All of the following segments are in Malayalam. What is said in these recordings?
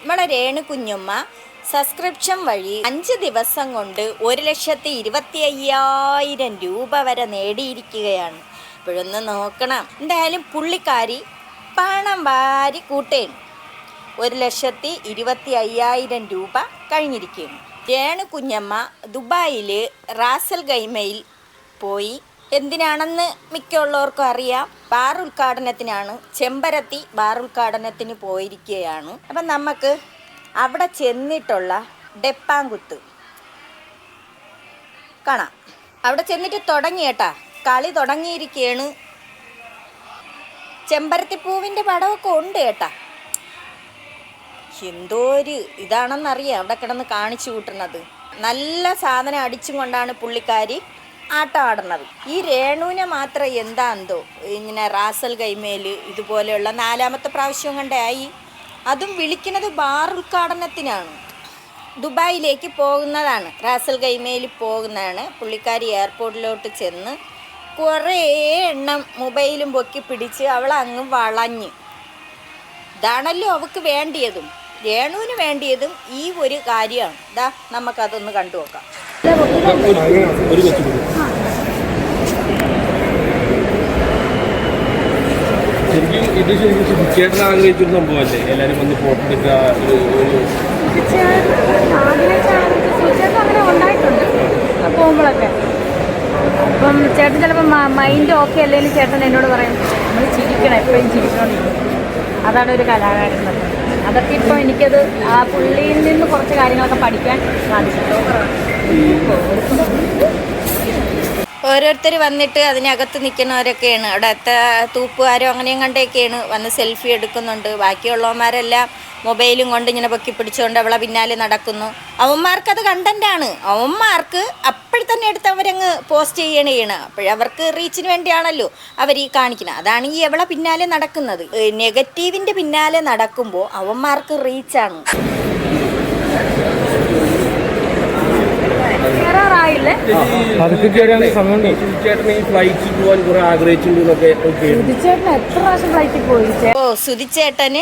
നമ്മളെ രേണു കുഞ്ഞുമ്മ സബ്സ്ക്രിപ്ഷൻ വഴി 5 ദിവസം കൊണ്ട് 1,25,000 രൂപ വരെ നേടിയിരിക്കുകയാണ്. ഇപ്പോഴൊന്ന് നോക്കണം. എന്തായാലും പുള്ളിക്കാരി പണം വാരി കൂട്ടേണ്. 1,25,000 രൂപ കഴിഞ്ഞിരിക്കുകയാണ്. രേണു കുഞ്ഞമ്മ ദുബായിൽ റാസൽ ഖൈമയിൽ പോയി. എന്തിനാണെന്ന് മിക്കുള്ളവർക്കും അറിയാം. ബാർ ഉദ്ഘാടനത്തിനാണ്. ചെമ്പരത്തി ബാർ ഉദ്ഘാടനത്തിന് പോയിരിക്കുകയാണ്. അപ്പം നമുക്ക് അവിടെ ചെന്നിട്ടുള്ള ഡെപ്പാങ്കുത്ത് കാണാം. അവിടെ ചെന്നിട്ട് തുടങ്ങിയേട്ടാ, കളി തുടങ്ങിയിരിക്കുകയാണ്. ചെമ്പരത്തിപ്പൂവിൻ്റെ പടമൊക്കെ ഉണ്ട് കേട്ടാ. എന്തോ ഒരു ഇതാണെന്നറിയാം അവിടെ കിടന്ന് കാണിച്ചു കൂട്ടുന്നത്. നല്ല സാധനം അടിച്ചും കൊണ്ടാണ് പുള്ളിക്കാരി ആട്ടം ആടുന്നത്. ഈ രേണുവിനെ മാത്രം എന്താന്തോ ഇങ്ങനെ റാസൽ ഖൈമയിൽ ഇതുപോലെയുള്ള 4ാമത്തെ പ്രാവശ്യം കണ്ടായി. അതും വിളിക്കുന്നത് ബാർ ഉദ്ഘാടനത്തിനാണ്. ദുബായിലേക്ക് പോകുന്നതാണ്, റാസൽ ഖൈമയിൽ പോകുന്നതാണ്. പുള്ളിക്കാരി എയർപോർട്ടിലോട്ട് ചെന്ന് കുറേ എണ്ണം മൊബൈലും പൊക്കി പിടിച്ച് അവളങ്ങ് വളഞ്ഞ്. ഇതാണല്ലോ അവൾക്ക് വേണ്ടിയതും രേണുവിന് വേണ്ടിയതും ഈ ഒരു കാര്യമാണ്. ഇതാ നമുക്കതൊന്ന് കണ്ടു നോക്കാം. ശരിക്കും ഇത് ശരിക്കും സുധിച്ചേട്ടൻ ആഗ്രഹിച്ചൊരു സംഭവമല്ലേ? എല്ലാവരും വന്ന് ഫോട്ടോ എടുക്കുക. അങ്ങനെ ഉണ്ടായിട്ടുണ്ട് പോകുമ്പോഴൊക്കെ. അപ്പം ചേട്ടൻ ചിലപ്പോൾ മൈൻഡ് ഓക്കെ അല്ലെങ്കിൽ ചേട്ടൻ എന്നോട് പറയും നമ്മൾ ചിരിക്കണം, എപ്പോഴും ചിരിക്കണമെന്നില്ല. അതാണ് ഒരു കലാകാരൻ. അതൊക്കെ ഇപ്പോൾ എനിക്കത് ആ പുള്ളിയിൽ നിന്ന് കുറച്ച് കാര്യങ്ങളൊക്കെ പഠിക്കാൻ സാധിച്ചു. ഓരോരുത്തർ വന്നിട്ട് അതിനകത്ത് നിൽക്കുന്നവരൊക്കെയാണ്. അവിടുത്തെ തൂപ്പുകാരോ അങ്ങനെയും കണ്ടൊക്കെയാണ് വന്ന് സെൽഫി എടുക്കുന്നുണ്ട്. ബാക്കിയുള്ളവന്മാരെല്ലാം മൊബൈലും കൊണ്ട് ഇങ്ങനെ പൊക്കി പിടിച്ചുകൊണ്ട് അവളെ പിന്നാലെ നടക്കുന്നു. അവന്മാർക്കത് കണ്ടൻ്റാണ്. അവന്മാർക്ക് അപ്പോഴത്തന്നെ എടുത്ത് അവരങ്ങ് പോസ്റ്റ് ചെയ്യണേണ്. അപ്പോഴവർക്ക് റീച്ചിന് വേണ്ടിയാണല്ലോ അവർ ഈ കാണിക്കുന്നത്. അതാണ് ഈ അവളെ പിന്നാലെ നടക്കുന്നത്. നെഗറ്റീവിൻ്റെ പിന്നാലെ നടക്കുമ്പോൾ അവന്മാർക്ക് റീച്ചാണ്. സുധിച്ചേട്ടൻ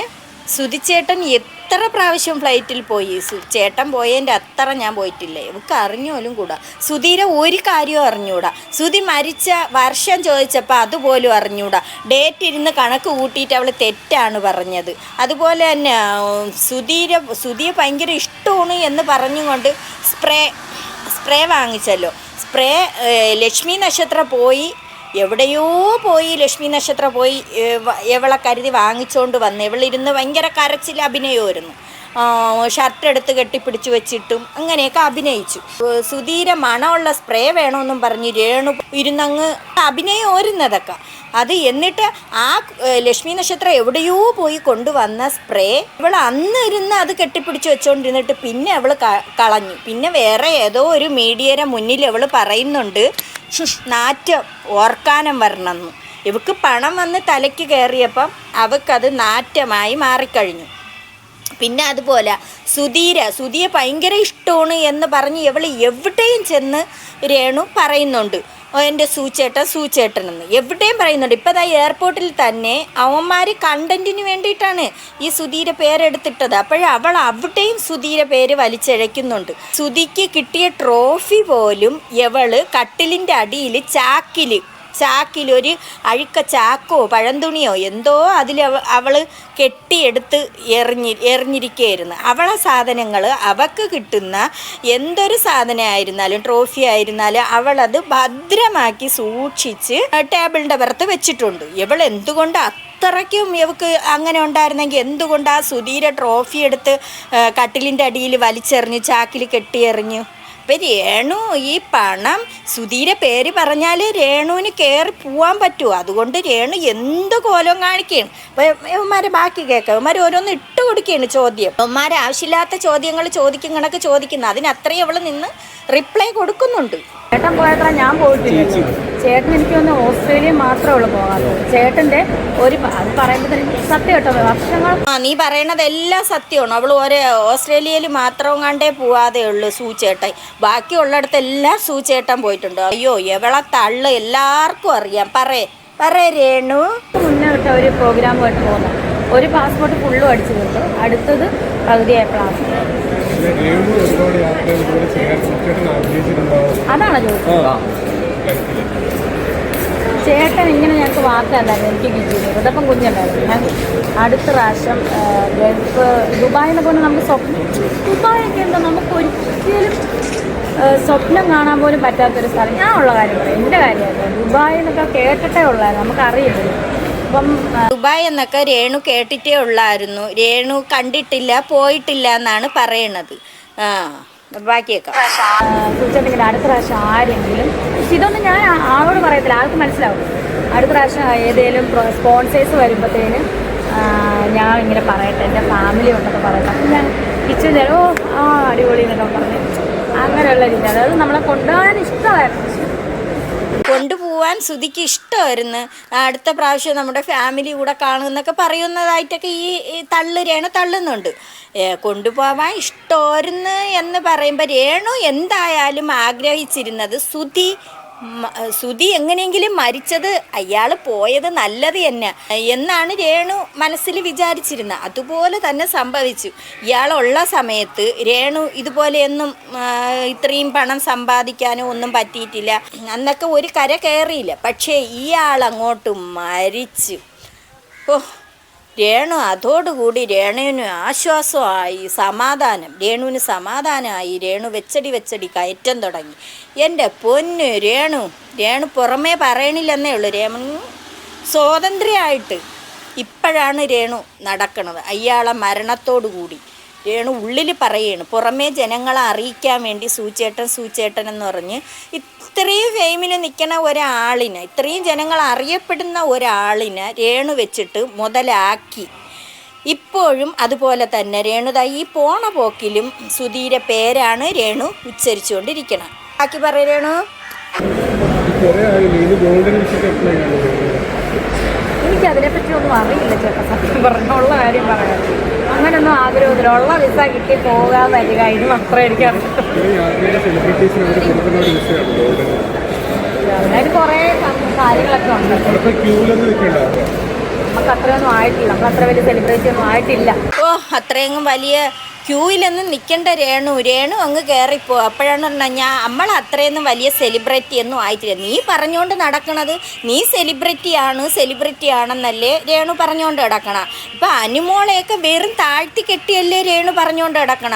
എത്ര പ്രാവശ്യം ഫ്ലൈറ്റിൽ പോയി. ചേട്ടൻ പോയതിൻ്റെ അത്ര ഞാൻ പോയിട്ടില്ല. ഇവർക്ക് അറിഞ്ഞോലും കൂടാ. സുധീരെ ഒരു കാര്യവും അറിഞ്ഞൂടാ. സുധി മരിച്ച വർഷം ചോദിച്ചപ്പോൾ അതുപോലും അറിഞ്ഞൂടാ. ഡേറ്റ് ഇരുന്ന് കണക്ക് കൂട്ടിയിട്ട് അവൾ തെറ്റാണ് പറഞ്ഞത്. അതുപോലെ തന്നെ സുധിയെ ഭയങ്കര ഇഷ്ടമാണ് എന്ന് പറഞ്ഞുകൊണ്ട് സ്പ്രേ വാങ്ങിച്ചല്ലോ. സ്പ്രേ ലക്ഷ്മി നക്ഷത്രം പോയി, എവിടെയോ പോയി ലക്ഷ്മി നക്ഷത്രം പോയി എവളെ കരുതി വാങ്ങിച്ചുകൊണ്ട് വന്ന് ഇവളിരുന്ന് ഭയങ്കര കരച്ചിൽ അഭിനയമായിരുന്നു. ഷർട്ട് എടുത്ത് കെട്ടിപ്പിടിച്ച് വെച്ചിട്ടും അങ്ങനെയൊക്കെ അഭിനയിച്ചു. സുധീരെ മണമുള്ള സ്പ്രേ വേണമെന്നും പറഞ്ഞ് രേണു ഇരുന്നങ്ങ് അഭിനയം ഓരുന്നതൊക്കെ. അത് എന്നിട്ട് ആ ലക്ഷ്മി നക്ഷത്രം എവിടെയോ പോയി കൊണ്ടുവന്ന സ്പ്രേ ഇവൾ അന്ന് ഇരുന്ന് അത് കെട്ടിപ്പിടിച്ച് വെച്ചുകൊണ്ടിരുന്നിട്ട് പിന്നെ അവൾ കളഞ്ഞു. പിന്നെ വേറെ ഏതോ ഒരു മീഡിയയുടെ മുന്നിൽ അവൾ പറയുന്നുണ്ട് നാറ്റം ഓർക്കാനം വരണമെന്ന്. ഇവക്ക് പണം വന്ന് തലയ്ക്ക് കയറിയപ്പം അവൾക്കത് നാറ്റമായി മാറിക്കഴിഞ്ഞു. പിന്നെ അതുപോലെ സുധിയെ ഭയങ്കര ഇഷ്ടമാണ് എന്ന് പറഞ്ഞ് ഇവൾ എവിടെയും ചെന്ന് രേണു പറയുന്നുണ്ട് എൻ്റെ സൂച്ചേട്ടനെന്ന് എവിടെയും പറയുന്നുണ്ട്. ഇപ്പോൾ അതാ എയർപോർട്ടിൽ തന്നെ അവന്മാർ കണ്ടൻറ്റിന് വേണ്ടിയിട്ടാണ് ഈ സുധീരെ പേരെടുത്തിട്ടത്. അവൾ അവിടെയും സുധീരെ പേര് വലിച്ചിഴയ്ക്കുന്നുണ്ട്. സുധിക്ക് കിട്ടിയ ട്രോഫി പോലും ഇവൾ കട്ടിലിൻ്റെ അടിയിൽ ചാക്കിലൊരു അഴുക്ക ചാക്കോ പഴന്തുണിയോ എന്തോ അതിൽ അവൾ കെട്ടിയെടുത്ത് എറിഞ്ഞിരിക്കുകയായിരുന്നു. അവളെ സാധനങ്ങൾ അവൾക്ക് കിട്ടുന്ന എന്തൊരു സാധനമായിരുന്നാലും ട്രോഫി ആയിരുന്നാലും അവളത് ഭദ്രമാക്കി സൂക്ഷിച്ച് ടേബിളിൻ്റെ പുറത്ത് വെച്ചിട്ടുണ്ട്. ഇവൾ എന്തുകൊണ്ട് അത്രയ്ക്കും ഇവൾക്ക് അങ്ങനെ ഉണ്ടായിരുന്നെങ്കിൽ എന്തുകൊണ്ട് ആ സുധീരെ ട്രോഫി എടുത്ത് കട്ടിലിൻ്റെ അടിയിൽ വലിച്ചെറിഞ്ഞു, ചാക്കിൽ കെട്ടിയെറിഞ്ഞു? ഇപ്പം രേണു ഈ പണം സുധീരെ പേര് പറഞ്ഞാൽ രേണുവിന് കയറി പോവാൻ പറ്റുമോ? അതുകൊണ്ട് രേണു എന്ത് കോലം കാണിക്കുകയാണ്. അപ്പം ഇവന്മാരെ ബാക്കി കേൾക്കാം. ഇവന്മാർ ഓരോന്ന് ഇട്ട് കൊടുക്കുകയാണ് ചോദ്യം. ഇവന്മാരെ ആവശ്യമില്ലാത്ത ചോദ്യങ്ങൾ ചോദിക്കും കണക്ക് ചോദിക്കുന്നു. അതിനത്രയും അവൾ നിന്ന് റിപ്ലൈ കൊടുക്കുന്നുണ്ട്. ചേട്ടൻ പോയത്ര ഞാൻ പോയിട്ടില്ല. ചേട്ടൻ എനിക്ക് ഒന്ന് ഓസ്ട്രേലിയ മാത്രമേ ഉള്ളൂ പോകാറുള്ളൂ. ചേട്ടൻ്റെ ഒരു അത് പറയുമ്പോൾ സത്യം കേട്ടോ, വർഷങ്ങൾ നീ പറയണതെല്ലാം സത്യമാണ്. അവൾ ഓസ്ട്രേലിയയിൽ മാത്രം കണ്ടേ പോവാതെ ഉള്ളൂ സൂചേട്ടൻ. ബാക്കിയുള്ളിടത്തെല്ലാം സൂചേട്ടൻ പോയിട്ടുണ്ട്. അയ്യോ എവളെ തള്ളു എല്ലാവർക്കും അറിയാം. പറയേ രേണു മുന്നേ വിട്ട ഒരു പ്രോഗ്രാമുമായിട്ട് പോകുന്നത്. ഒരു പാസ്പോർട്ട് ഫുള്ളും അടിച്ചു കിട്ടും. അടുത്തത് പകുതിയായപ്പോഴാണ്. അതാണ് ചോദിച്ചത്. ചേട്ടൻ ഇങ്ങനെ ഞങ്ങൾക്ക് വാർത്തയുണ്ടായിരുന്നു, എനിക്ക് കിട്ടിയത് ഇതപ്പം കുഞ്ഞുണ്ടായിരുന്നു. ഞാൻ അടുത്ത പ്രാവശ്യം ഗൾഫ് ദുബായിനെ പോലെ നമുക്ക് ദുബായൊക്കെ എന്താ നമുക്ക് ഒരിക്കലും സ്വപ്നം കാണാൻ പോലും പറ്റാത്തൊരു സ്ഥലം. ഞാൻ ഉള്ള കാര്യം പറയാം, എൻ്റെ കാര്യമായിട്ട് ദുബായ് എന്നൊക്കെ കേട്ടിട്ടേ ഉള്ളായിരുന്നു, നമുക്കറിയില്ല. അപ്പം ദുബായ് എന്നൊക്കെ രേണു കേട്ടിട്ടേ ഉള്ളായിരുന്നു, രേണു കണ്ടിട്ടില്ല പോയിട്ടില്ല എന്നാണ് പറയണത്. ബാക്കിയൊക്കെ കുറിച്ചിട്ടുണ്ടെങ്കിൽ അടുത്ത പ്രാവശ്യം ആരെങ്കിലും, പക്ഷെ ഇതൊന്നും ഞാൻ ആളോട് പറയത്തില്ല, ആൾക്ക് മനസ്സിലാവും. അടുത്ത പ്രാവശ്യം ഏതെങ്കിലും സ്പോൺസേഴ്സ് വരുമ്പോഴത്തേന് ഞാൻ ഇങ്ങനെ പറയട്ടെ, എൻ്റെ ഫാമിലി ഉണ്ടെന്ന് പറയട്ടെ. അപ്പം ഞാൻ കിച്ചൺ അടിപൊളി എന്നൊക്കെ പറഞ്ഞ് അങ്ങനെയുള്ള രീതി, അതായത് നമ്മളെ കൊണ്ടുപോകാൻ ഇഷ്ടമായിരുന്നു. കൊണ്ടുപോവാൻ സുധിക്ക് ഇഷ്ടമായിരുന്നു. അടുത്ത പ്രാവശ്യം നമ്മുടെ ഫാമിലി കൂടെ കാണുമെന്നൊക്കെ പറയുന്നതായിട്ടൊക്കെ ഈ രേണു തള്ളുന്നുണ്ട്. കൊണ്ടുപോവാൻ ഇഷ്ടമായിരുന്നു എന്ന് പറയുമ്പോൾ രേണു എന്തായാലും ആഗ്രഹിച്ചിരുന്നത് സുധി എങ്ങനെയെങ്കിലും മരിച്ചത് അയാൾ പോയത് നല്ലത് തന്നെ എന്നാണ് രേണു മനസ്സിൽ വിചാരിച്ചിരുന്നത്. അതുപോലെ തന്നെ സംഭവിച്ചു. ഇയാളുള്ള സമയത്ത് രേണു ഇതുപോലെയൊന്നും ഇത്രയും പണം സമ്പാദിക്കാനോ ഒന്നും പറ്റിയിട്ടില്ല. അന്നൊക്കെ ഒരു കര കയറിയില്ല. പക്ഷേ ഇയാൾ അങ്ങോട്ട് മരിച്ചു. രേണു അതോടുകൂടി രേണുവിന് ആശ്വാസമായി, രേണുവിന് സമാധാനമായി. രേണു വെച്ചടി കയറ്റം തുടങ്ങി. എൻ്റെ പൊന്നു രേണു പുറമേ പറയണില്ലെന്നേ ഉള്ളൂ. രേണു സ്വാതന്ത്ര്യമായിട്ട് ഇപ്പോഴാണ് രേണു നടക്കുന്നത്. അയാളെ മരണത്തോടു കൂടി രേണു ഉള്ളിൽ പറയുകയാണ്, പുറമേ ജനങ്ങളെ അറിയിക്കാൻ വേണ്ടി സൂചേട്ടൻ എന്ന് പറഞ്ഞ് ഇത്രയും ഫെയിമിൽ നിൽക്കുന്ന ഒരാളിനെ, ഇത്രയും ജനങ്ങൾ അറിയപ്പെടുന്ന ഒരാളിനെ രേണു വെച്ചിട്ട് മുതലാക്കി. ഇപ്പോഴും അതുപോലെ തന്നെ രേണുത ഈ പോണ പോക്കിലും സുധീരെ പേരാണ് രേണു ഉച്ചരിച്ചുകൊണ്ടിരിക്കണം. ബാക്കി പറയ രേണു. എനിക്കതിനെപ്പറ്റി ഒന്നും അറിയില്ല ചേട്ടാ, സത്യം പറഞ്ഞുള്ള കാര്യം പറയാം. അങ്ങനൊന്നും ആഗ്രഹമില്ല. ഉള്ള വിസ കിട്ടി പോകാൻ വരിക, ഇത് മാത്രമേ എനിക്ക് അതിനായിട്ട് കുറേ കാര്യങ്ങളൊക്കെ ഉണ്ട്. നമുക്ക് അത്രയൊന്നും ആയിട്ടില്ല, നമ്മൾ അത്ര വലിയ സെലിബ്രിറ്റി ഒന്നും ആയിട്ടില്ല. അത്രയെങ്കിലും വലിയ ക്യൂവിലൊന്നും നിൽക്കേണ്ട രേണു അങ്ങ് കയറിപ്പോ. അപ്പോഴാണ് നമ്മൾ അത്രയൊന്നും വലിയ സെലിബ്രിറ്റി ഒന്നും ആയിട്ടില്ല. നീ പറഞ്ഞുകൊണ്ട് നടക്കണത് നീ സെലിബ്രിറ്റി ആണെന്നല്ലേ രേണു പറഞ്ഞുകൊണ്ട് കിടക്കണ. ഇപ്പം അനുമോളെയൊക്കെ വെറും താഴ്ത്തി കെട്ടിയല്ലേ രേണു പറഞ്ഞുകൊണ്ട് കിടക്കണ.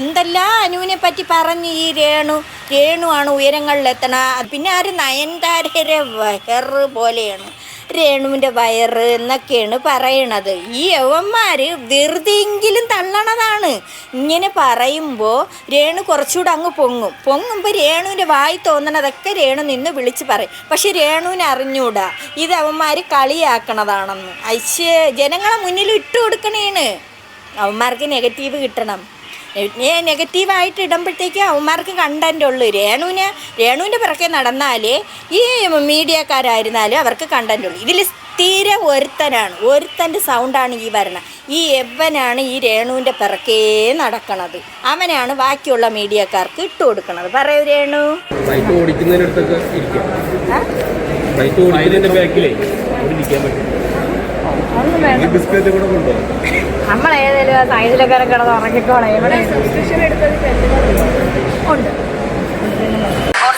എന്തെല്ലാം അനുവിനെ പറ്റി പറഞ്ഞ് ഈ രേണു ആണ് ഉയരങ്ങളിലെത്തണ. പിന്നെ ആര് നയൻതാരയുടെ വയറ് പോലെയാണ് രേണുവിൻ്റെ വയറ് എന്നൊക്കെയാണ് പറയണത്. ഈ യവന്മാർ വെറുതെയെങ്കിലും തള്ളണതാണ്. ഇങ്ങനെ പറയുമ്പോൾ രേണു കുറച്ചുകൂടെ അങ്ങ് പൊങ്ങുമ്പോൾ രേണുവിൻ്റെ വായി തോന്നണതൊക്കെ രേണു നിന്ന് വിളിച്ച് പറയും. പക്ഷെ രേണുവിന് അറിഞ്ഞൂടാ ഇത് അവന്മാർ കളിയാക്കണതാണെന്ന്. ജനങ്ങളെ മുന്നിൽ ഇട്ട് കൊടുക്കണേണ്. അവന്മാർക്ക് നെഗറ്റീവ് കിട്ടണം. നെഗറ്റീവായിട്ട് ഇടുമ്പോഴത്തേക്ക് അവന്മാർക്ക് കണ്ടൻ്റ് ഉള്ളൂ. രേണുവിൻ്റെ പിറകെ നടന്നാലേ ഈ മീഡിയക്കാരായിരുന്നാലും അവർക്ക് കണ്ടൻ്റ് ഉള്ളൂ. ഇതിൽ തീരെ ഒരുത്തൻ്റെ സൗണ്ടാണ് ഈ വരണം. ഈ എവനാണ് ഈ രേണുവിൻ്റെ പിറകെ നടക്കണത്. അവനാണ് ബാക്കിയുള്ള മീഡിയക്കാർക്ക് ഇട്ട് കൊടുക്കണത്. പറയൂ രേണു. നമ്മൾ ഏതെങ്കിലും സൈഡിലൊക്കെ കിടന്ന് ഉറങ്ങിക്കോളെ. ഉണ്ട്.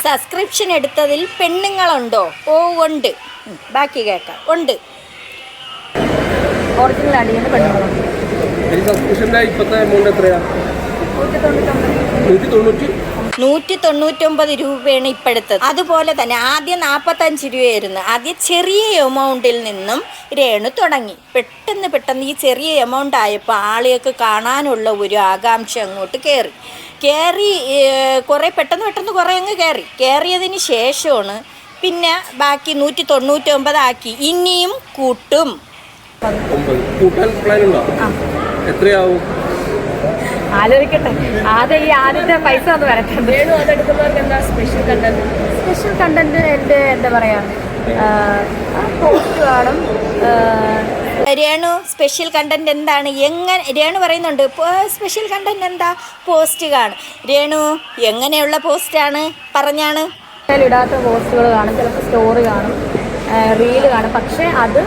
സബ്സ്ക്രിപ്ഷൻ എടുത്തതിൽ പെണ്ണുങ്ങളുണ്ടോ? ഉണ്ട്. ബാക്കി കേൾക്കാം. ഉണ്ട്. ഒറിജിനൽ അടിയുന്ന പെണ്ണുങ്ങളുണ്ട്. 199 രൂപയാണ് ഇപ്പോഴത്തത്. അതുപോലെ തന്നെ ആദ്യം 45 രൂപയായിരുന്നു. ആദ്യം ചെറിയ എമൗണ്ടിൽ നിന്നും രേണു തുടങ്ങി. പെട്ടെന്ന് ഈ ചെറിയ എമൗണ്ട് ആയപ്പോൾ ആളുകൾക്ക് കാണാനുള്ള ഒരു ആകാംക്ഷ അങ്ങോട്ട് കയറി കുറേ പെട്ടെന്ന് കുറേ അങ്ങ് കയറിയതിന് ശേഷമാണ് പിന്നെ ബാക്കി 199 ആക്കി. ഇനിയും കൂട്ടും. എത്രയാവും ആലോചിക്കട്ടെ. ആദ്യത്തെ പൈസ ഒന്ന് വരട്ടെ. സ്പെഷ്യൽ കണ്ടന്റ് എൻ്റെ എന്താ പറയാ, പോസ്റ്റ് കാണും. രേണു സ്പെഷ്യൽ കണ്ടന്റ് എന്താണ്? രേണു പറയുന്നുണ്ട് സ്പെഷ്യൽ കണ്ടന്റ് എന്താ? പോസ്റ്റ് കാണും. രേണു എങ്ങനെയുള്ള പോസ്റ്റാണ് പറഞ്ഞാണ്? ഇടാത്ത പോസ്റ്റുകൾ കാണും, ചിലപ്പോൾ സ്റ്റോറി കാണും, റീല് കാണും. പക്ഷേ അത്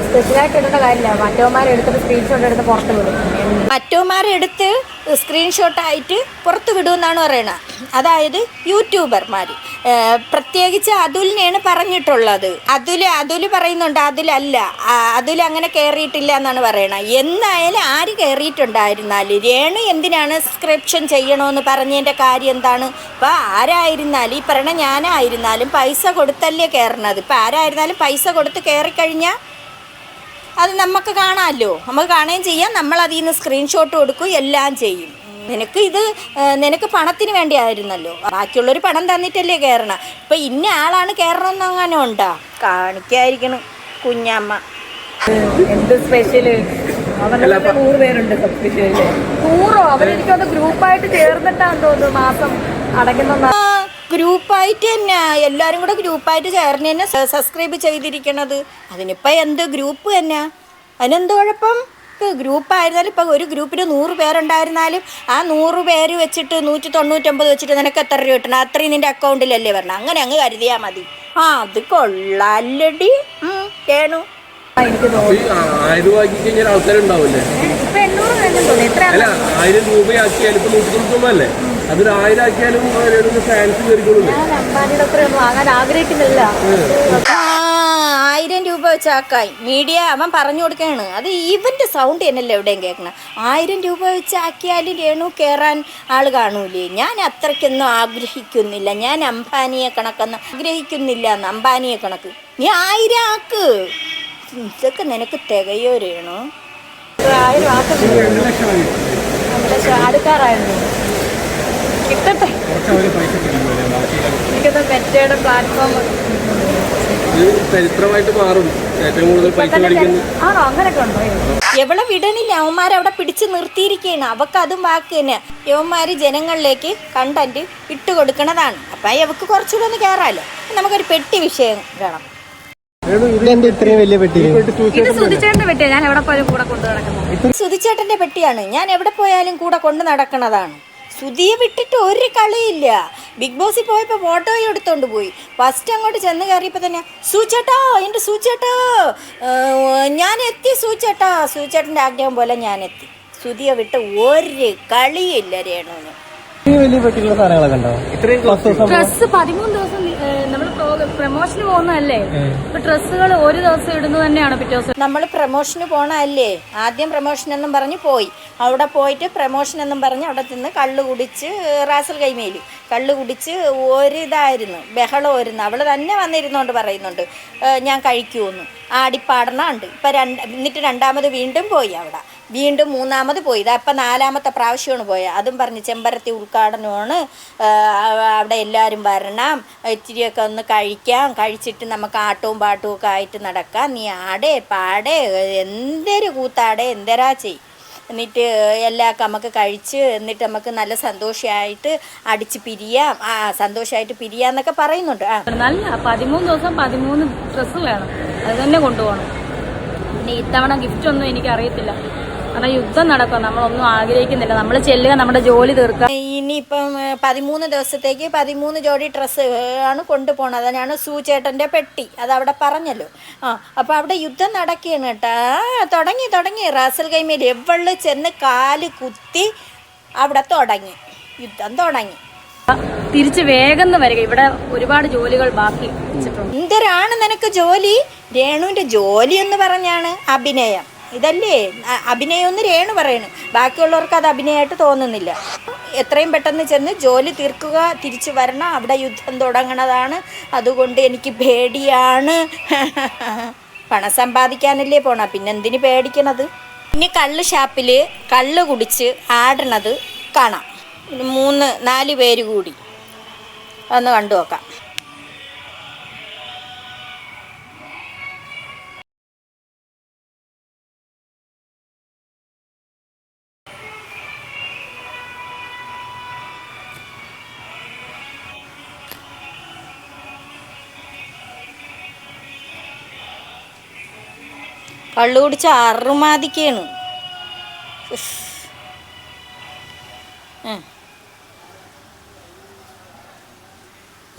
സ്പെഷ്യലായിട്ട് ഇടേണ്ട കാര്യമില്ല. മറ്റവന്മാരെടുത്തിട്ട് സ്ക്രീൻഷോട്ട് എടുത്ത് പുറത്ത് വിടും. മറ്റവന്മാരെടുത്ത് സ്ക്രീൻഷോട്ടായിട്ട് പുറത്ത് വിടുമെന്നാണ് പറയണത്. അതായത് യൂട്യൂബർമാർ, പ്രത്യേകിച്ച് അതുലിനെയാണ് പറഞ്ഞിട്ടുള്ളത്. അതുൽ പറയുന്നുണ്ട് അതിലല്ല, അതുൽ അങ്ങനെ കയറിയിട്ടില്ല എന്നാണ് പറയണത്. എന്നായാലും ആര് കയറിയിട്ടുണ്ടായിരുന്നാലും രേണു എന്തിനാണ് സബ്സ്ക്രിപ്ഷൻ ചെയ്യണമെന്ന് പറഞ്ഞതിൻ്റെ കാര്യം എന്താണ്? ഇപ്പോൾ ആരായിരുന്നാലും, ഈ പറയണ ഞാനായിരുന്നാലും പൈസ കൊടുത്തല്ലേ കയറണത്. ഇപ്പോൾ ആരായിരുന്നാലും പൈസ കൊടുത്ത് കയറിക്കഴിഞ്ഞാൽ അത് നമുക്ക് കാണാമല്ലോ, നമുക്ക് കാണുകയും ചെയ്യാം. നമ്മൾ അതിൽ നിന്ന് സ്ക്രീൻഷോട്ട് കൊടുക്കും, എല്ലാം ചെയ്യും. നിനക്ക് പണത്തിന് വേണ്ടിയായിരുന്നല്ലോ, ബാക്കിയുള്ളൊരു പണം തന്നിട്ടല്ലേ കയറണം. ഇപ്പം ഇന്ന ആളാണ് കയറണമെന്ന് അങ്ങനെ ഉണ്ടോ? കാണിക്കായിരിക്കണം കുഞ്ഞമ്മ. എന്ത് സ്പെഷ്യല്? അവരുടെ 100 പേരുണ്ട് സബ്സ്ക്രിപ്ഷനില്. 100 അവരെനിക്കത് ഗ്രൂപ്പായിട്ട് ചേർന്നിട്ടാന്ന് തോന്നുന്നു മാസം അടയ്ക്കുന്ന. ഗ്രൂപ്പായിട്ട് തന്നെ എല്ലാവരും കൂടെ ഗ്രൂപ്പായിട്ട് ചേർന്ന് തന്നെ സബ്സ്ക്രൈബ് ചെയ്തിരിക്കണത്. അതിനിപ്പോൾ എന്ത് ഗ്രൂപ്പ് തന്നെ, അതിനെന്ത് കുഴപ്പം? ഗ്രൂപ്പായിരുന്നാലും ഇപ്പോൾ ഒരു ഗ്രൂപ്പിൽ 100 പേരുണ്ടായിരുന്നാലും ആ 100 പേര് വെച്ചിട്ട് 199 വെച്ചിട്ട് നിനക്ക് എത്ര രൂപ കിട്ടണം? അത്രയും നിൻ്റെ അക്കൗണ്ടിലല്ലേ വരണം. അങ്ങനെ അങ്ങ് കരുതിയാൽ മതി. അത് കൊള്ളാല്ലടി കേണു. എനിക്ക് തോന്നുന്നു 1000 രൂപയാക്കി കഴിഞ്ഞാൽ ആൾക്കാരുണ്ടാവില്ലേ? ഇപ്പൊ 800 വേണമെന്ന് തോന്നുന്നു. എത്ര? അല്ല, 1000 രൂപയാക്കിയാലും ഇപ്പൊ 199 അതൊരു 1000 ആക്കിയാലും ഫാൻസ് കയറിക്കൊള്ളൂ. ഞാൻ അമ്പാനിയുടെ അത്രയൊന്നും വാങ്ങാൻ ആഗ്രഹിക്കുന്നില്ല. 1000 രൂപ വെച്ചാക്കായി മീഡിയ അവൻ പറഞ്ഞു കൊടുക്കുകയാണ്. അത് ഇവൻ്റെ സൗണ്ട് തന്നെയല്ലേ എവിടെയും കേൾക്കണം. 1000 രൂപ വെച്ചാക്കിയാലും രേണു കയറാൻ ആൾ കാണൂലേ? ഞാൻ അത്രയ്ക്കൊന്നും ആഗ്രഹിക്കുന്നില്ല. ഞാൻ അംബാനിയെ കണക്കൊന്നും ആഗ്രഹിക്കുന്നില്ല. അംബാനിയെ കണക്ക് നീ 1000 ആക്ക്. ഇതൊക്കെ നിനക്ക് തികയോ രേണു? 1000 ആക്കുന്നില്ല. അടുക്കാറായിരുന്നു. കിട്ടട്ടെ. എനിക്കത് മെറ്റയുടെ പ്ലാറ്റ്ഫോം ചരിത്രമായിട്ട് മാറും. ഏറ്റവും കൂടുതൽ പൈസ മേടിക്കുന്നു. ആണോ? അങ്ങനെയൊക്കെ ഉണ്ടോ? എവളെ വിടണില്ല, അവന്മാരവിടെ പിടിച്ച് നിർത്തിയിരിക്കുകയാണ്. അവൾക്ക് അതും വാക്ക് തന്നെ. യവന്മാർ ജനങ്ങളിലേക്ക് കണ്ടന്റ് ഇട്ട് കൊടുക്കണതാണ്. അപ്പം അവൾക്ക് കുറച്ചുകൂടെ ഒന്ന് കയറാമല്ലോ. നമുക്കൊരു പെട്ടി വിഷയം വേണം. ഇത്രയും വലിയ പെട്ടി? ഇത് സുധിച്ചേട്ടന്റെ പെട്ടിയാ. ഞാൻ എവിടെ പോയാലും കൂടെ കൊണ്ടു നടക്കുന്നത്. സുധിച്ചേട്ടൻ്റെ പെട്ടിയാണ്. ഞാൻ എവിടെ പോയാലും കൂടെ കൊണ്ട് നടക്കണതാണ്. സുധിയെ വിട്ടിട്ട് ഒരു കളിയില്ല. ബിഗ് ബോസിൽ പോയപ്പോൾ ഫോട്ടോ എടുത്തോണ്ട് പോയി. ഫസ്റ്റ് അങ്ങോട്ട് ചെന്ന് കയറിയപ്പോൾ തന്നെ സൂചേട്ടാ, എൻ്റെ സൂചേട്ടാ, ഞാൻ എത്തി സൂചേട്ടാ. സൂചേട്ടൻ്റെ ആഗ്രഹം പോലെ ഞാൻ എത്തി. സുധിയെ വിട്ട് ഒരു കളിയില്ല രേണുവിന്. വലിയ പെട്ടിയുള്ള സാധനങ്ങളൊക്കെ ഉണ്ടോ? ഡ്രസ്സ് 13 ദിവസം നമ്മൾ പ്രമോഷന് പോകുന്നതല്ലേ. ഇപ്പൊ ഡ്രസ്സുകൾ ഒരു ദിവസം ഇടുന്നത് തന്നെയാണ് പിറ്റേ ദിവസം. നമ്മൾ പ്രമോഷന് പോണല്ലേ. ആദ്യം പ്രമോഷൻ എന്നും പറഞ്ഞ് പോയി. അവിടെ പോയിട്ട് പ്രമോഷൻ എന്നും പറഞ്ഞ് അവിടെ നിന്ന് കള്ള് കുടിച്ച് റാസൽ കൈമേലി കള്ള് കുടിച്ച് ഒരിതായിരുന്നു, ബഹളമായിരുന്നു. അവൾ തന്നെ വന്നിരുന്നോണ്ട് പറയുന്നുണ്ട് ഞാൻ കഴിക്കുമെന്ന്. ആടിപ്പാടണുണ്ട്. ഇപ്പം എന്നിട്ട് രണ്ടാമത് വീണ്ടും പോയി. അവിടെ വീണ്ടും മൂന്നാമത് പോയി. ഇതപ്പം 4ാമത്തെ പ്രാവശ്യമാണ് പോയത്. അതും പറഞ്ഞ് ചെമ്പരത്തി ഉദ്ഘാടനമാണ്, അവിടെ എല്ലാവരും വരണം, ഇച്ചിരിയൊക്കെ ഒന്ന് കഴിക്കാം, കഴിച്ചിട്ട് നമുക്ക് ആട്ടവും പാട്ടവും ഒക്കെ ആയിട്ട് നടക്കാം, നീ ആടേ പാടേ എന്തൊരു കൂത്താടേ എന്തരാ ചെയ്യും, എന്നിട്ട് എല്ലാം നമുക്ക് കഴിച്ച് എന്നിട്ട് നമുക്ക് നല്ല സന്തോഷമായിട്ട് അടിച്ച് പിരിയാം, സന്തോഷമായിട്ട് പിരിയാന്നൊക്കെ പറയുന്നുണ്ട്. നല്ല 13 ദിവസം 13 ഡ്രസ്സ് വേണം, അത് തന്നെ കൊണ്ടുപോകണം. പിന്നെ ഇത്തവണ ഗിഫ്റ്റ് ഒന്നും എനിക്ക് അറിയത്തില്ല. കാരണം യുദ്ധം നടക്കുക, നമ്മളൊന്നും ആഗ്രഹിക്കുന്നില്ല. നമ്മൾ ചെല്ലുക, നമ്മുടെ ജോലി തീർക്കുക. ഇനിയിപ്പം 13 ദിവസത്തേക്ക് 13 ജോഡി ഡ്രസ്സ് ആണ് കൊണ്ടുപോകണത്. അതിനാണ് സൂചേട്ടൻ്റെ പെട്ടി. അതവിടെ പറഞ്ഞല്ലോ. അപ്പോൾ അവിടെ യുദ്ധം നടക്കുകയാണ് കേട്ടാ. തുടങ്ങി റാസൽ കൈമേൽ എവള് ചെന്ന് കാല് കുത്തി അവിടെ തുടങ്ങി യുദ്ധം തുടങ്ങി. തിരിച്ച് വേഗം വരിക. ഇവിടെ ഒരുപാട് ജോലികൾ ബാക്കി വെച്ചിട്ടുണ്ട്. എന്തൊരാണ് നിനക്ക് ജോലി? രേണുവിൻ്റെ ജോലി എന്ന് പറഞ്ഞാണ് അഭിനയം. ഇതല്ലേ അഭിനയം എന്ന് രേണു പറയണു. ബാക്കിയുള്ളവർക്ക് അത് അഭിനയമായിട്ട് തോന്നുന്നില്ല. എത്രയും പെട്ടെന്ന് ചെന്ന് ജോലി തീർക്കുക, തിരിച്ചു വരണം. അവിടെ യുദ്ധം തുടങ്ങണതാണ്. അതുകൊണ്ട് എനിക്ക് പേടിയാണ്. പണം സമ്പാദിക്കാനല്ലേ പോണ, പിന്നെന്തിന് പേടിക്കണത്? ഇനി കള്ള് ഷാപ്പിൽ കള്ള് കുടിച്ച് ആടണത് കാണാം. 3-4 പേര് കൂടി ഒന്ന് കണ്ടു നോക്കാം. കള്ളു കുടിച്ച് അറുമാതിക്കാണ്.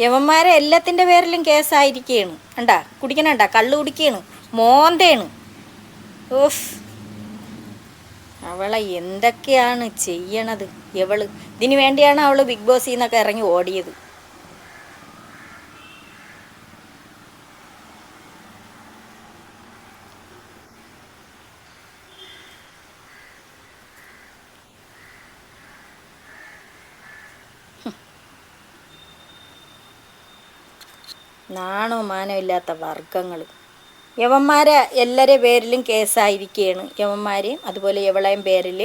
യവന്മാരെ എല്ലാത്തിൻ്റെ പേരിലും കേസായിരിക്കുകയാണ്. കണ്ടാ കുടിക്കണണ്ട, കള്ള് കുടിക്കുകയാണ്, മോന്തയാണ്. ഓഫ്, അവളെ എന്തൊക്കെയാണ് ചെയ്യണത് ഇവള്. ഇതിനു വേണ്ടിയാണ് അവൾ ബിഗ് ബോസിൽ നിന്നൊക്കെ ഇറങ്ങി ഓടിയത്. നാണോ മാനോ ഇല്ലാത്ത വർഗങ്ങൾ. യവന്മാരെ എല്ലാവരുടെ പേരിലും കേസായിരിക്കുകയാണ്. യവന്മാരെയും അതുപോലെ യവളെയും പേരിൽ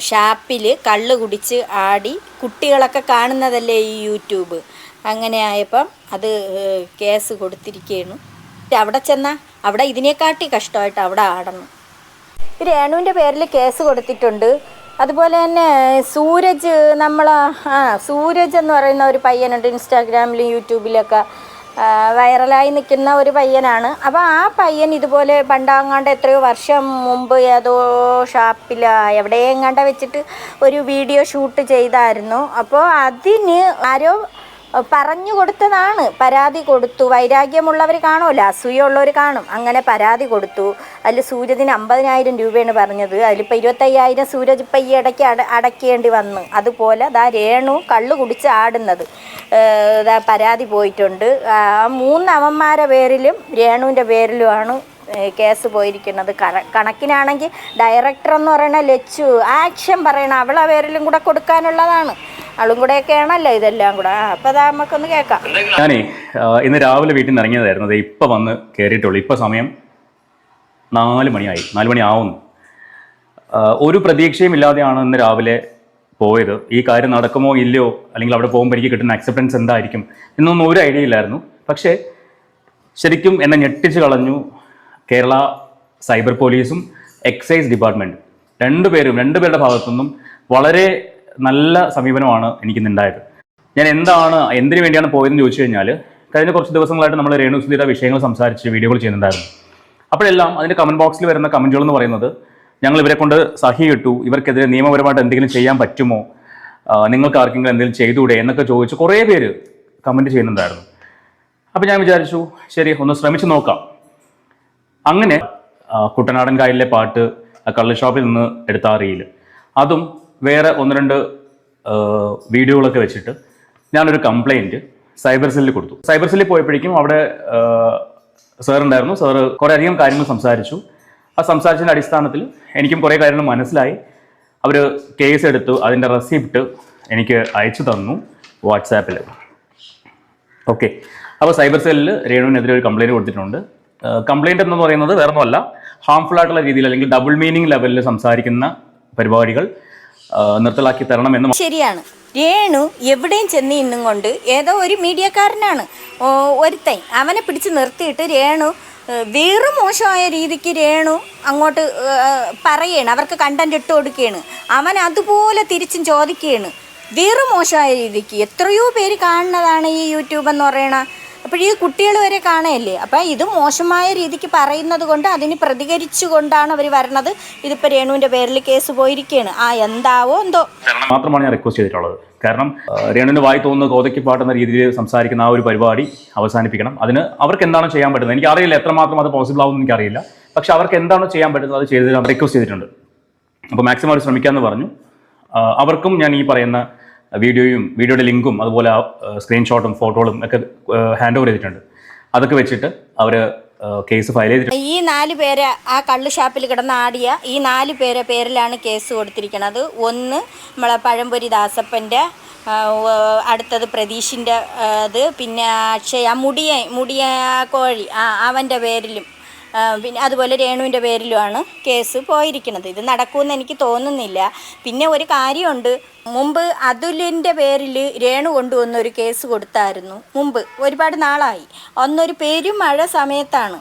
ഷാപ്പിൽ കള്ള് കുടിച്ച് ആടി കുട്ടികളൊക്കെ കാണുന്നതല്ലേ ഈ യൂട്യൂബ്. അങ്ങനെ ആയപ്പം അത് കേസ് കൊടുത്തിരിക്കുകയാണ്. അവിടെ ചെന്നാൽ അവിടെ ഇതിനെക്കാട്ടി കഷ്ടമായിട്ട് അവിടെ ആടണം. രേണുവിൻ്റെ പേരിൽ കേസ് കൊടുത്തിട്ടുണ്ട്. അതുപോലെ തന്നെ സൂരജ് സൂരജ് എന്ന് പറയുന്ന ഒരു പയ്യനുണ്ട്, ഇൻസ്റ്റാഗ്രാമിലും യൂട്യൂബിലൊക്കെ വൈറലായി നിൽക്കുന്ന ഒരു പയ്യനാണ്. അപ്പോൾ ആ പയ്യൻ ഇതുപോലെ പണ്ടാങ്ങാണ്ട് എത്രയോ വർഷം മുമ്പ് ഏതോ ഷാപ്പിൽ എവിടെയെങ്ങാണ്ട് വെച്ചിട്ട് ഒരു വീഡിയോ ഷൂട്ട് ചെയ്തായിരുന്നു. അപ്പോൾ അതിന് ആരോ പറഞ്ഞു കൊടുത്തതാണ്, പരാതി കൊടുത്തു. വൈരാഗ്യമുള്ളവർ കാണുമല്ലോ, അസൂയുള്ളവർ കാണും. അങ്ങനെ പരാതി കൊടുത്തു. അതിൽ സൂരജിന് 50,000 രൂപയാണ് പറഞ്ഞത്. അതിലിപ്പോൾ 25,000 സൂരജ് ഇപ്പം ഈ ഇടയ്ക്ക് അടയ്ക്കേണ്ടി വന്നു. അതുപോലെ രേണു കള്ള് കുടിച്ച് ആടുന്നത് പരാതി പോയിട്ടുണ്ട്. 3 അവന്മാരെ പേരിലും രേണുവിൻ്റെ പേരിലുമാണ് കേസ് പോയിരിക്കുന്നത്. കണക്കിനാണെങ്കിൽ ഡയറക്ടർ എന്ന് പറയുന്ന ലച്ചു ആക്ഷൻ പറയണം, അവളെ പേരിലും കൂടെ കൊടുക്കാനുള്ളതാണ്. അവളും കൂടെയൊക്കെയാണല്ലോ ഇതെല്ലാം കൂടെ. അപ്പോൾ അതാ നമുക്കൊന്ന് കേൾക്കാം. ഞാനേ ഇന്ന് രാവിലെ വീട്ടിൽ നിന്ന് ഇറങ്ങിയതായിരുന്നു. അത് ഇപ്പം വന്ന് കയറിയിട്ടുള്ളൂ. ഇപ്പം സമയം 4 മണിയായി, 4 മണി ആവുന്നു. ഒരു പ്രതീക്ഷയും ഇല്ലാതെയാണ് ഇന്ന് രാവിലെ പോയത്. ഈ കാര്യം നടക്കുമോ ഇല്ലയോ, അല്ലെങ്കിൽ അവിടെ പോകുമ്പോൾ എനിക്ക് കിട്ടുന്ന അക്സെപ്റ്റൻസ് എന്തായിരിക്കും എന്നൊന്നും ഒരു ഐഡിയ ഇല്ലായിരുന്നു. പക്ഷേ ശരിക്കും എന്നെ ഞെട്ടിച്ച് കളഞ്ഞു കേരള സൈബർ പോലീസും എക്സൈസ് ഡിപ്പാർട്ട്മെൻറ്റും. രണ്ടുപേരുടെ ഭാഗത്തുനിന്നും വളരെ നല്ല സമീപനമാണ് എനിക്കിന്നുണ്ടായത്. ഞാൻ എന്തിനു വേണ്ടിയാണ് പോയതെന്ന് ചോദിച്ചു കഴിഞ്ഞാൽ, കഴിഞ്ഞ കുറച്ച് ദിവസങ്ങളായിട്ട് നമ്മൾ രേണു സുധീര വിഷയങ്ങൾ സംസാരിച്ച് വീഡിയോകൾ ചെയ്യുന്നുണ്ടായിരുന്നു. അപ്പോഴെല്ലാം അതിൻ്റെ കമൻറ്റ് ബോക്സിൽ വരുന്ന കമൻറ്റുകൾ എന്ന് പറയുന്നത്, ഞങ്ങൾ ഇവരെ കൊണ്ട് സഹി കിട്ടു, ഇവർക്കെതിരെ നിയമപരമായിട്ട് എന്തെങ്കിലും ചെയ്യാൻ പറ്റുമോ, നിങ്ങൾക്ക് ആർക്കെങ്കിലും എന്തെങ്കിലും ചെയ്തുകൂടെ എന്നൊക്കെ ചോദിച്ച് കുറേ പേര് കമൻറ്റ് ചെയ്യുന്നുണ്ടായിരുന്നു. അപ്പോൾ ഞാൻ വിചാരിച്ചു ശരി ഒന്ന് ശ്രമിച്ച് നോക്കാം. അങ്ങനെ കുട്ടനാടൻ കായലിലെ പാട്ട്, കള്ള് ഷോപ്പിൽ നിന്ന് എടുത്ത റീൽ, അതും വേറെ 1-2 വീഡിയോകളൊക്കെ വെച്ചിട്ട് ഞാനൊരു കംപ്ലൈൻറ്റ് സൈബർ സെല്ലിൽ കൊടുത്തു. സൈബർ സെല്ലിൽ പോയപ്പോഴേക്കും അവിടെ സാർ ഉണ്ടായിരുന്നു. സാറ് കുറേ അധികം കാര്യങ്ങൾ സംസാരിച്ചു. ആ സംസാരിച്ചതിൻ്റെ അടിസ്ഥാനത്തിൽ എനിക്കും കുറേ കാര്യങ്ങൾ മനസ്സിലായി. അവർ കേസ് എടുത്തു. അതിൻ്റെ റെസിപ്റ്റ് എനിക്ക് അയച്ചു തന്നു വാട്സാപ്പിൽ. ഓക്കെ, അപ്പോൾ സൈബർ സെല്ലിൽ രേണുവിനെതിരെ ഒരു കംപ്ലൈൻറ്റ് കൊടുത്തിട്ടുണ്ട്. കംപ്ലൈൻറ്റ് എന്ന് പറയുന്നത് വേറെ ഒന്നുമല്ല, ഹാംഫുൾ ആയിട്ടുള്ള രീതിയിൽ അല്ലെങ്കിൽ ഡബിൾ മീനിങ് ലെവലിൽ സംസാരിക്കുന്ന പരിപാടികൾ നിർത്തലാക്കി തരണമെന്ന്. ശരിയാണ്, രേണു എവിടെയും ചെന്ന് ഇന്നും കൊണ്ട് ഏതോ ഒരു മീഡിയക്കാരനാണ് ഒരുത്തൻ അവനെ പിടിച്ച് നിർത്തിയിട്ട് രേണു വേറെ മോശമായ രീതിക്ക് രേണു അങ്ങോട്ട് പറയുകയാണ്, അവർക്ക് കണ്ടന്റ് ഇട്ട് കൊടുക്കുകയാണ്. അവൻ അതുപോലെ തിരിച്ചും ചോദിക്കുകയാണ് വേറെ മോശമായ രീതിക്ക്. എത്രയോ പേര് കാണുന്നതാണ് ഈ യൂട്യൂബ് എന്ന് പറയണ. അപ്പോൾ ഈ കുട്ടികൾ വരെ കാണുകയല്ലേ. അപ്പോൾ ഇത് മോശമായ രീതിക്ക് പറയുന്നത് കൊണ്ട് അതിന് പ്രതികരിച്ചു കൊണ്ടാണ് അവർ വരണത്. ഇതിപ്പോൾ രേണുവിൻ്റെ പേരിൽ കേസ് പോയിരിക്കുകയാണ്. എന്താവോ എന്തോ മാത്രമാണ് ഞാൻ റിക്വസ്റ്റ് ചെയ്തിട്ടുള്ളത്. കാരണം രേണുവിന് വായി തോന്നുന്ന കോതയ്ക്ക് പാട്ടെന്ന രീതിയിൽ സംസാരിക്കുന്ന ആ ഒരു പരിപാടി അവസാനിപ്പിക്കണം. അതിന് അവർക്ക് എന്താണ് ചെയ്യാൻ പറ്റുന്നത് എനിക്കറിയില്ല, എത്രമാത്രം അത് പോസിബിൾ ആവുമെന്ന് എനിക്കറിയില്ല. പക്ഷെ അവർക്ക് എന്താണോ ചെയ്യാൻ പറ്റുന്നത് അത് ചെയ്ത് റിക്വസ്റ്റ് ചെയ്തിട്ടുണ്ട്. അപ്പോൾ മാക്സിമം അവർ ശ്രമിക്കാമെന്ന് പറഞ്ഞു. അവർക്കും ഞാൻ ഈ പറയുന്ന വീഡിയോയുടെ ലിങ്കും അതുപോലെ സ്ക്രീൻഷോട്ടും ഫോട്ടോകളും ഒക്കെ ഹാൻഡ് ഓവർ ചെയ്തിട്ടുണ്ട്. അതൊക്കെ വെച്ചിട്ട് അവർ കേസ് ഫയൽ ചെയ്തിട്ടുണ്ട്. ഈ 4 പേരെ ആ കള്ള് ഷാപ്പിൽ കിടന്ന് ആടിയ ഈ 4 പേരെ പേരിലാണ് കേസ് കൊടുത്തിരിക്കുന്നത്. ഒന്ന് നമ്മളെ പഴംപൊരി ദാസപ്പൻ്റെ, അടുത്തത് പ്രതീഷിൻ്റെ അത്, പിന്നെ അക്ഷയ മുടിയ കോഴി അവൻ്റെ പേരിലും, പിന്നെ അതുപോലെ രേണുവിൻ്റെ പേരിലുമാണ് കേസ് പോയിരിക്കുന്നത്. ഇത് നടക്കുമെന്ന് എനിക്ക് തോന്നുന്നില്ല. പിന്നെ ഒരു കാര്യമുണ്ട്, മുമ്പ് അതുലിൻ്റെ പേരിൽ രേണു കൊണ്ടുവന്നൊരു കേസ് കൊടുത്തായിരുന്നു. മുമ്പ് ഒരുപാട് നാളായി. അന്നൊരു പെരുമഴ സമയത്താണ്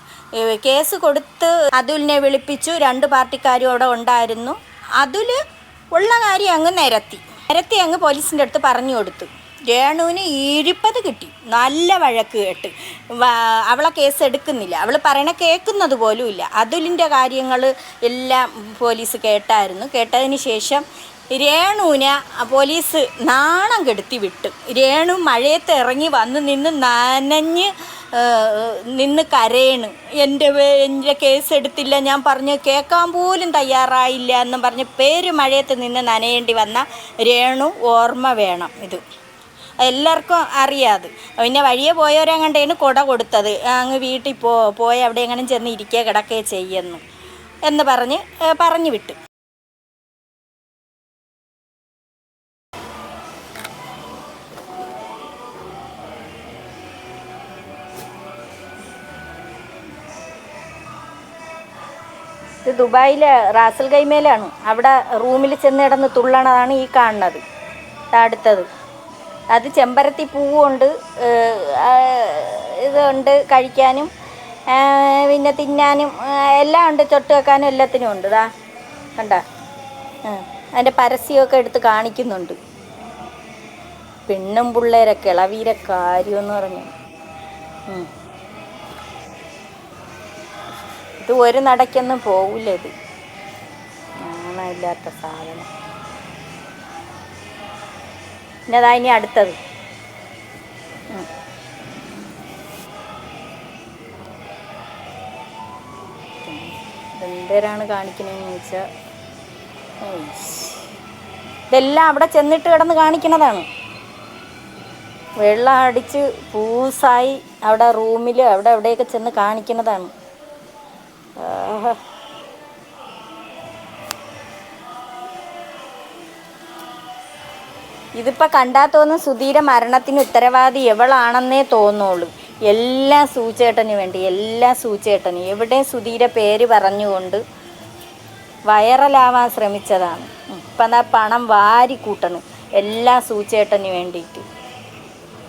കേസ് കൊടുത്ത് അതുലിനെ വിളിപ്പിച്ചു. 2 പാർട്ടിക്കാരും അവിടെ ഉണ്ടായിരുന്നു. അതുൽ ഉള്ള കാര്യം അങ്ങ് നിരത്തി അങ്ങ് പോലീസിൻ്റെ അടുത്ത് പറഞ്ഞു കൊടുത്തു. രേണുവിന് 20 കിട്ടി. നല്ല വഴക്ക് കേട്ട് അവളെ കേസ് എടുക്കുന്നില്ല. അവൾ പറയണ കേൾക്കുന്നത് പോലും ഇല്ല. അതുലിൻ്റെ കാര്യങ്ങൾ എല്ലാം പോലീസ് കേട്ടായിരുന്നു. കേട്ടതിന് ശേഷം രേണുവിനെ പോലീസ് നാണം കെടുത്തി വിട്ട്. രേണു മഴയത്ത് ഇറങ്ങി വന്ന് നിന്ന് നനഞ്ഞ് നിന്ന് കരയണ്. എൻ്റെ കേസ് എടുത്തില്ല, ഞാൻ പറഞ്ഞു കേൾക്കാൻ പോലും തയ്യാറായില്ല എന്നും പറഞ്ഞ് പേര് മഴയത്ത് നിന്ന് നനയേണ്ടി വന്ന രേണു ഓർമ്മ വേണം. ഇത് എല്ലാവർക്കും അറിയാതെ. പിന്നെ വഴിയെ പോയവരങ്ങണ്ടേന് കുട കൊടുത്തത്, അങ്ങ് വീട്ടിൽ പോയി അവിടെ എങ്ങനെ ചെന്ന് ഇരിക്കുക കിടക്കുകയോ ചെയ്യുന്നു എന്ന് പറഞ്ഞു വിട്ടു. ഇത് ദുബായിലെ റാസൽ ഖൈമയിലാണ്. അവിടെ റൂമിൽ ചെന്ന് കിടന്ന് തുള്ളണതാണ് ഈ കാണുന്നത്. അടുത്തത് അത് ചെമ്പരത്തി പൂവുണ്ട്, ഇതുണ്ട് കഴിക്കാനും പിന്നെ തിന്നാനും എല്ലാം ഉണ്ട്, തൊട്ട് വെക്കാനും എല്ലാത്തിനും ഉണ്ട്. ഇതാ കണ്ട, അതിൻ്റെ പരസ്യമൊക്കെ എടുത്ത് കാണിക്കുന്നുണ്ട്. പെണ്ണും പിള്ളേരൊക്കെ ഇളവീരെ കാര്യമെന്ന് പറഞ്ഞു. ഇത് ഒരു നടക്കൊന്നും പോവില്ല. ഇത് ഇല്ലാത്ത സാധനം. പിന്നെ അതാ ഇനി അടുത്തത്. ഇതെന്തേരാണ് കാണിക്കണതെന്ന് ചോദിച്ചാൽ ഇതെല്ലാം അവിടെ ചെന്നിട്ട് കിടന്ന് കാണിക്കണതാണ്. വെള്ളം അടിച്ച് പൂസായി അവിടെ റൂമിൽ അവിടെ എവിടെയൊക്കെ ചെന്ന് കാണിക്കുന്നതാണ്. ഇതിപ്പോൾ കണ്ടാൽ തോന്നും സുധീര മരണത്തിന് ഉത്തരവാദി എവളാണെന്നേ തോന്നുള്ളൂ. എല്ലാം സൂചേട്ടന് വേണ്ടി, എല്ലാം സൂചേട്ടന്. എവിടെയും സുധീര പേര് പറഞ്ഞുകൊണ്ട് വൈറലാവാൻ ശ്രമിച്ചതാണ്. ഇപ്പം എന്താ പണം വാരി കൂട്ടണം, എല്ലാം സൂചേട്ടന് വേണ്ടിയിട്ട്.